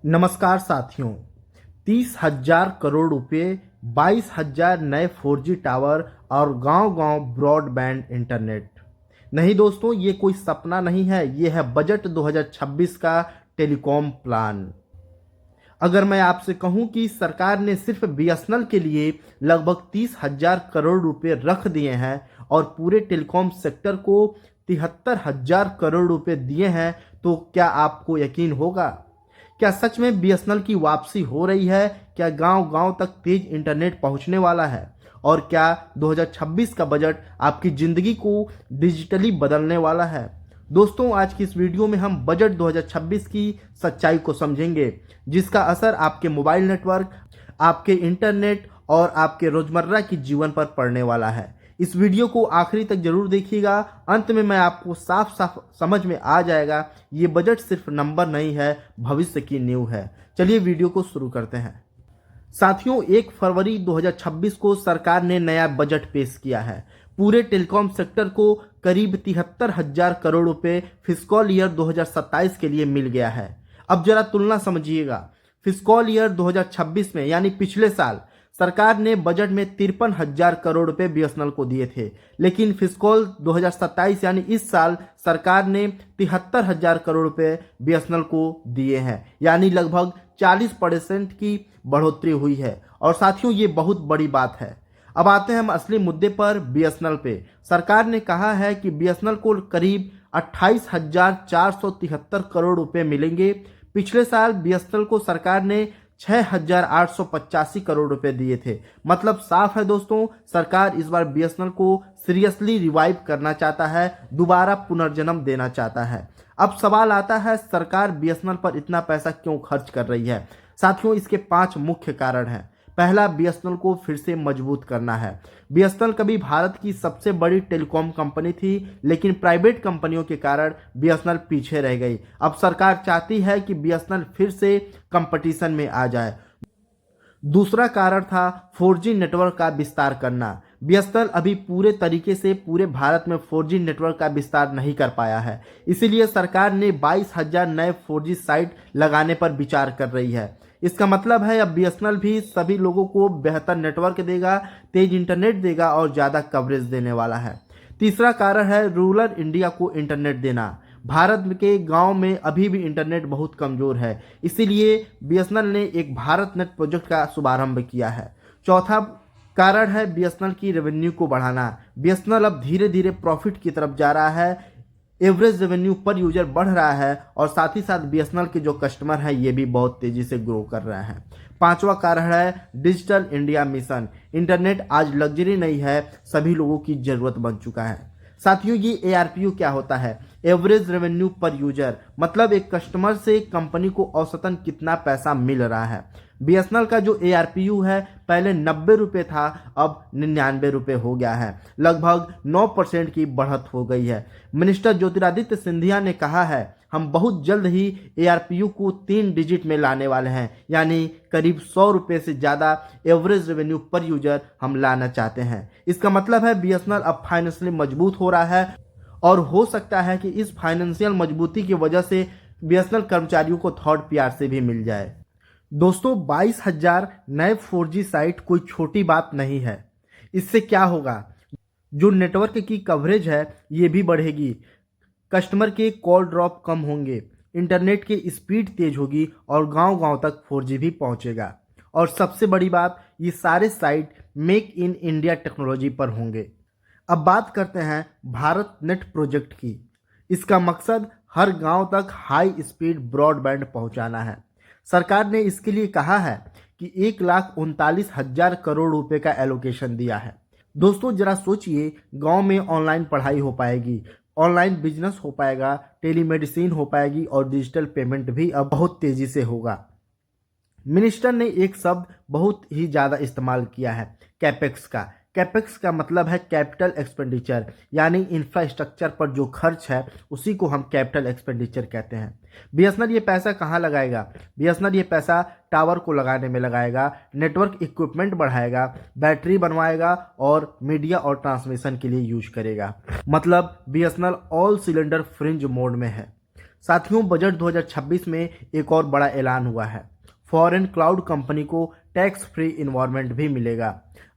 नमस्कार साथियों। 30,000 करोड़ रुपए, 22,000 नए 4G टावर और गांव-गांव ब्रॉडबैंड इंटरनेट। नहीं दोस्तों, ये कोई सपना नहीं है, ये है बजट 2026 का टेलीकॉम प्लान। अगर मैं आपसे कहूं कि सरकार ने सिर्फ बीएसएनएल के लिए लगभग 30,000 करोड़ रुपए रख दिए हैं और पूरे टेलीकॉम सेक्टर को 73,000 करोड़ रुपए दिए हैं, तो क्या आपको यकीन होगा? क्या सच में बीएसएनएल की वापसी हो रही है? क्या गांव-गांव तक तेज इंटरनेट पहुंचने वाला है? और क्या 2026 का बजट आपकी जिंदगी को डिजिटली बदलने वाला है? दोस्तों, आज की इस वीडियो में हम बजट 2026 की सच्चाई को समझेंगे, जिसका असर आपके मोबाइल नेटवर्क, आपके इंटरनेट और आपके रोजमर्रा की जीवन पर पड़ने वाला है। इस वीडियो को आखिरी तक जरूर देखिएगा। अंत में मैं आपको साफ साफ समझ में आ जाएगा, ये बजट सिर्फ नंबर नहीं है, भविष्य की नींव है। चलिए वीडियो को शुरू करते हैं। साथियों, 1 फरवरी 2026 को सरकार ने नया बजट पेश किया है। पूरे टेलीकॉम सेक्टर को करीब 73,000 करोड़ रुपए फिस्कल ईयर 2027 के लिए मिल गया है। अब जरा तुलना समझिएगा। फिस्कल ईयर 2026 में यानी पिछले साल सरकार ने बजट में 53,000 करोड़ रुपए बीएसएनएल को दिए थे, लेकिन फिस्कल 2027 यानी इस साल सरकार ने 73,000 करोड़ रुपए बीएसएनएल को दिए हैं, यानी लगभग 40% की बढ़ोतरी हुई है। और साथियों, ये बहुत बड़ी बात है। अब आते हैं हम असली मुद्दे पर, बीएसएनएल पे। सरकार ने कहा है कि बीएसएनएल को करीब 28,473 करोड़ रुपए मिलेंगे। पिछले साल बीएसएनएल को सरकार ने 6,885 करोड़ रुपए दिए थे। मतलब साफ है दोस्तों, सरकार इस बार बीएसएनएल को सीरियसली रिवाइव करना चाहता है, दोबारा पुनर्जन्म देना चाहता है। अब सवाल आता है, सरकार बीएसएनएल पर इतना पैसा क्यों खर्च कर रही है? साथियों, इसके 5 मुख्य कारण हैं। पहला, बीएसएनएल को फिर से मजबूत करना है। बीएसएनएल कभी भारत की सबसे बड़ी टेलीकॉम कंपनी थी, लेकिन प्राइवेट कंपनियों के कारण बीएसएनएल पीछे रह गई। अब सरकार चाहती है कि बीएसएनएल फिर से कंपटीशन में आ जाए। दूसरा कारण था 4G नेटवर्क का विस्तार करना। बीएसएनएल अभी पूरे तरीके से पूरे भारत में 4G नेटवर्क का विस्तार नहीं कर पाया है, इसीलिए सरकार ने 22,000 नए 4G साइट लगाने पर विचार कर रही है। इसका मतलब है अब बीएसएनएल भी सभी लोगों को बेहतर नेटवर्क देगा, तेज इंटरनेट देगा और ज़्यादा कवरेज देने वाला है। तीसरा कारण है रूरल इंडिया को इंटरनेट देना। भारत के गांव में अभी भी इंटरनेट बहुत कमज़ोर है, इसीलिए बीएसएनएल ने एक भारत नेट प्रोजेक्ट का शुभारंभ किया है। चौथा कारण है बीएसएनएल की रेवेन्यू को बढ़ाना। बीएसएनएल अब धीरे धीरे प्रॉफिट की तरफ जा रहा है, एवरेज रेवेन्यू पर यूजर बढ़ रहा है और साथ ही साथ बीएसएनएल के जो कस्टमर हैं ये भी बहुत तेजी से ग्रो कर रहे हैं। पांचवा कारण है डिजिटल इंडिया मिशन। इंटरनेट आज लग्जरी नहीं है, सभी लोगों की जरूरत बन चुका है। साथियों, ये एआरपीयू क्या होता है? एवरेज रेवेन्यू पर यूजर, मतलब एक कस्टमर से कंपनी को औसतन कितना पैसा मिल रहा है। बीएसएनएल का जो एआरपीयू है पहले 90 रुपये था, अब 99 रुपये हो गया है। लगभग 9% की बढ़त हो गई है। मिनिस्टर ज्योतिरादित्य सिंधिया ने कहा है, हम बहुत जल्द ही एआरपीयू को 3 डिजिट में लाने वाले हैं, यानी करीब 100 रुपये से ज़्यादा एवरेज रेवेन्यू पर यूजर हम लाना चाहते हैं। इसका मतलब है बीएसएनएल अब फाइनेंशियली मजबूत हो रहा है और हो सकता है कि इस फाइनेंशियल मजबूती की वजह से बीएसएनएल कर्मचारियों को थर्ड पीआर से भी मिल जाए। दोस्तों, 22,000 नए 4G साइट कोई छोटी बात नहीं है। इससे क्या होगा? जो नेटवर्क की कवरेज है ये भी बढ़ेगी, कस्टमर के कॉल ड्रॉप कम होंगे, इंटरनेट की स्पीड तेज होगी और गांव-गांव तक 4G भी पहुंचेगा। और सबसे बड़ी बात, ये सारे site make in India technology पर होंगे। अब बात करते हैं भारत नेट प्रोजेक्ट की। इसका मकसद हर गांव तक हाई स्पीड ब्रॉडबैंड पहुंचाना है। सरकार ने इसके लिए कहा है कि 1,39,000 करोड़ रुपए का एलोकेशन दिया है। दोस्तों, जरा सोचिए, गांव में ऑनलाइन पढ़ाई हो पाएगी, ऑनलाइन बिजनेस हो पाएगा, टेलीमेडिसिन हो पाएगी और डिजिटल पेमेंट भी अब बहुत तेजी से होगा। मिनिस्टर ने एक शब्द बहुत ही ज़्यादा इस्तेमाल किया है, कैपेक्स का। कैपेक्स का मतलब है कैपिटल एक्सपेंडिचर, यानी इंफ्रास्ट्रक्चर पर जो खर्च है उसी को हम कैपिटल एक्सपेंडिचर कहते हैं। बीएसएनएल ये पैसा कहाँ लगाएगा? बीएसएनएल ये पैसा टावर को लगाने में लगाएगा, नेटवर्क इक्विपमेंट बढ़ाएगा, बैटरी बनवाएगा और मीडिया और ट्रांसमिशन के लिए यूज करेगा। मतलब BSNL all cylinder fringe mode में है। साथियों, बजट 2026 में एक और बड़ा ऐलान हुआ है। फॉरेन क्लाउड कंपनी को टैक्स फ्री इन्वायरमेंट भी मिलेगा।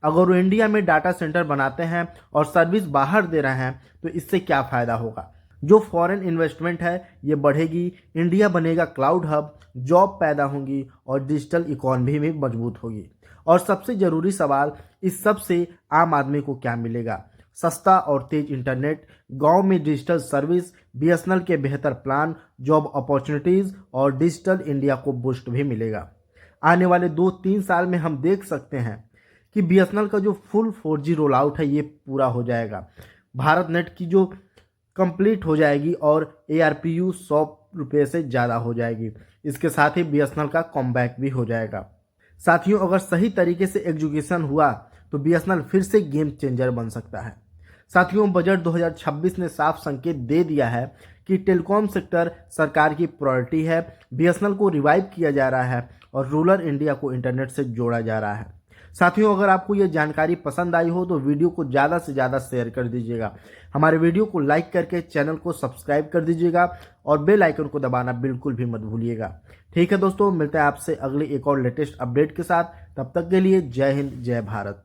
अगर वो इंडिया में डाटा सेंटर बनाते हैं और सर्विस बाहर दे रहे हैं तो इससे क्या फायदा होगा? जो फॉरेन इन्वेस्टमेंट है ये बढ़ेगी, इंडिया बनेगा क्लाउड हब, जॉब पैदा होंगी और डिजिटल इकोनॉमी भी मजबूत होगी। और सबसे जरूरी सवाल, इस सब से आम आदमी को क्या मिलेगा? सस्ता और तेज इंटरनेट, गांव में डिजिटल सर्विस, बीएसएनएल के बेहतर प्लान, जॉब अपॉर्चुनिटीज और डिजिटल इंडिया को बूस्ट भी मिलेगा। आने वाले 2-3 साल में हम देख सकते हैं कि बीएसएनएल का जो फुल 4G रोल आउट है ये पूरा हो जाएगा। भारत नेट की जो कंप्लीट हो जाएगी और ARPU 100 रुपये से ज़्यादा हो जाएगी। इसके साथ ही बीएसएनएल का कमबैक भी हो जाएगा। साथियों, अगर सही तरीके से एग्जीक्यूशन हुआ तो बीएसएनएल फिर से गेम चेंजर बन सकता है। साथियों, बजट 2026 ने साफ संकेत दे दिया है कि टेलीकॉम सेक्टर सरकार की प्रायोरिटी है। बीएसएनएल को रिवाइव किया जा रहा है और रूरल इंडिया को इंटरनेट से जोड़ा जा रहा है। साथियों, अगर आपको यह जानकारी पसंद आई हो तो वीडियो को ज़्यादा से ज़्यादा शेयर कर दीजिएगा। हमारे वीडियो को लाइक करके चैनल को सब्सक्राइब कर दीजिएगा और बेल आइकन को दबाना बिल्कुल भी मत भूलिएगा। ठीक है दोस्तों, मिलते हैं आपसे अगली एक और लेटेस्ट अपडेट के साथ। तब तक के लिए जय हिंद, जय भारत।